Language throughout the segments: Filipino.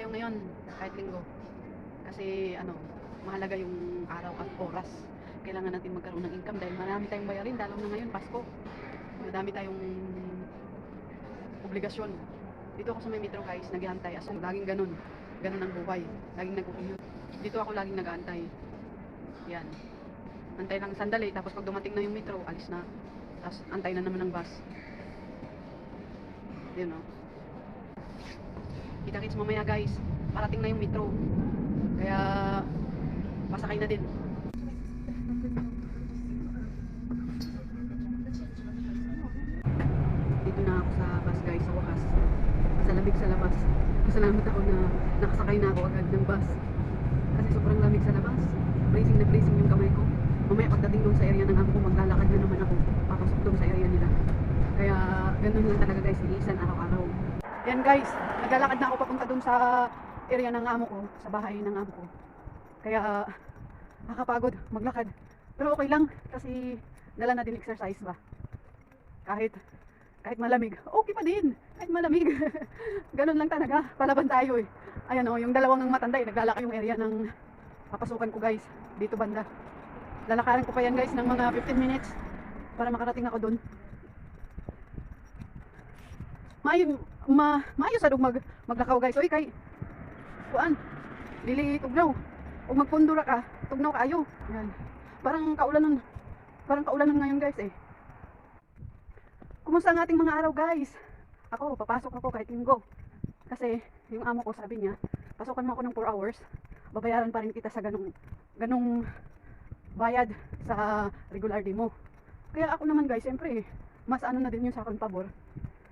tayo ngayon, kahit linggo. Kasi ano, mahalaga yung araw at oras. Kailangan natin magkaroon ng income dahil marami tayong bayarin, lalo na ngayon, Pasko. Madami tayong obligasyon. Dito ako sa may metro guys, nag-aantay. As laging ganun. Ganun ang buhay. Laging nag-commute. Dito ako laging nag-aantay. Yan. Antay lang sandali, tapos pag dumating na yung metro, alis na. Tapos antay na naman ng bus. Yun o. Kita-kits mamaya guys, parating na yung metro. Kaya, pasakay na din. Dito na ako sa bus guys, sa wakas. Sa lamig sa labas. Pasalamat ako na nakasakay na ako agad ng bus. Kasi sobrang lamig sa labas. Bracing na bracing yung kamay ko. Mamaya pagdating doon sa area ng amo ko, maglalakad na naman ako papasok doon sa area nila. Kaya ganun lang talaga guys, iniisan araw-araw. Yan guys, naglalakad na ako papunta doon sa area ng amo ko, sa bahay ng amo ko. Kaya nakakapagod maglakad. Pero okay lang kasi dala na din exercise ba. Kahit malamig, okay pa din. Kahit malamig. Ganun lang talaga, palaban tayo eh. Ayan o, yung dalawang matanda eh, naglalakad yung area ng papasukan ko guys, dito banda. Lalakaran ko pa yan guys ng mga 15 minutes para makarating ako doon. Maayos adog maglakaw guys. Oy kay kuan, dili tugnaw. Ug magpundura ka, tugnaw kaayo. Yan. Parang kaulanan ngayon guys eh. Kumusta ang ating mga araw guys? Ako, papasok ako kahit linggo. Kasi yung amo ko sabi niya, pasukan mo ako ng 4 hours, babayaran pa rin kita sa ganong bayad sa regular day mo. Kaya ako naman guys, siyempre, mas ano na din yun sa akin pabor.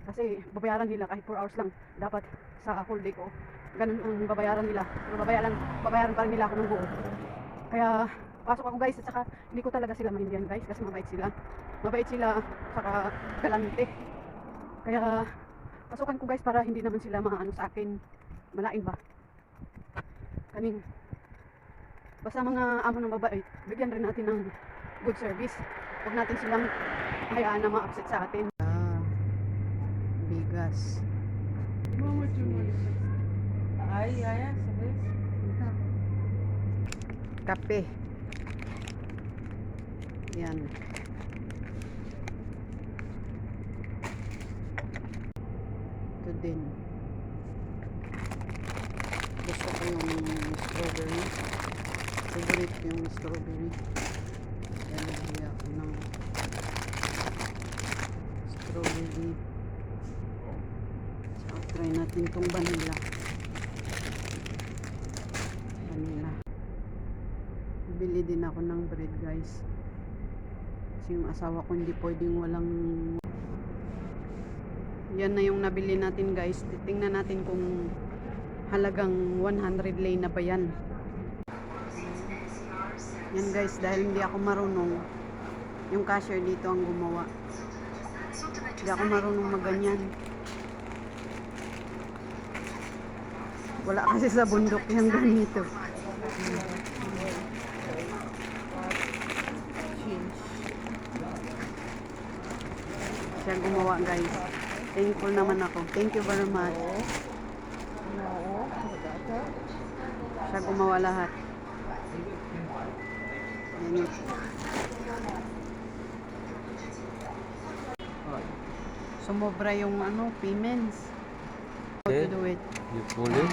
Kasi babayaran nila kahit 4 hours lang. Dapat sa full day ko, ganun ang babayaran nila. Pero babayaran pa rin nila ako ng buo. Kaya pasok ako guys, at saka hindi ko talaga sila maintindihan guys, kasi mabait sila. Mabait sila, saka galante. Kaya pasukan ko guys para hindi naman sila maano sa akin, malain ba. Kaning basta mga amo ng babae, bigyan rin natin ng good service. Huwag natin silang hayaan na ma-upset sa atin. Bigas. Ay, sabes. Kape. Yan. Ito din. Gusto ko yung strawberry. Favorite ko yung strawberry. Kaya nabili ako ng strawberry. Saka try natin itong vanilla. Bili din ako ng bread guys. Kasi yung asawa ko hindi pwedeng walang. Yan na yung nabili natin guys. Titingnan natin kung halagang 100 lei na ba yan. Yan guys, dahil hindi ako marunong, yung cashier dito ang gumawa. Hindi ako marunong maganyan. Wala kasi sa bundok yung ganito. Siya gumawa guys. Thankful naman ako. Thank you very much. Siya gumawa lahat. Yan yun. Sumobra yung payments. How to do it? You pull it.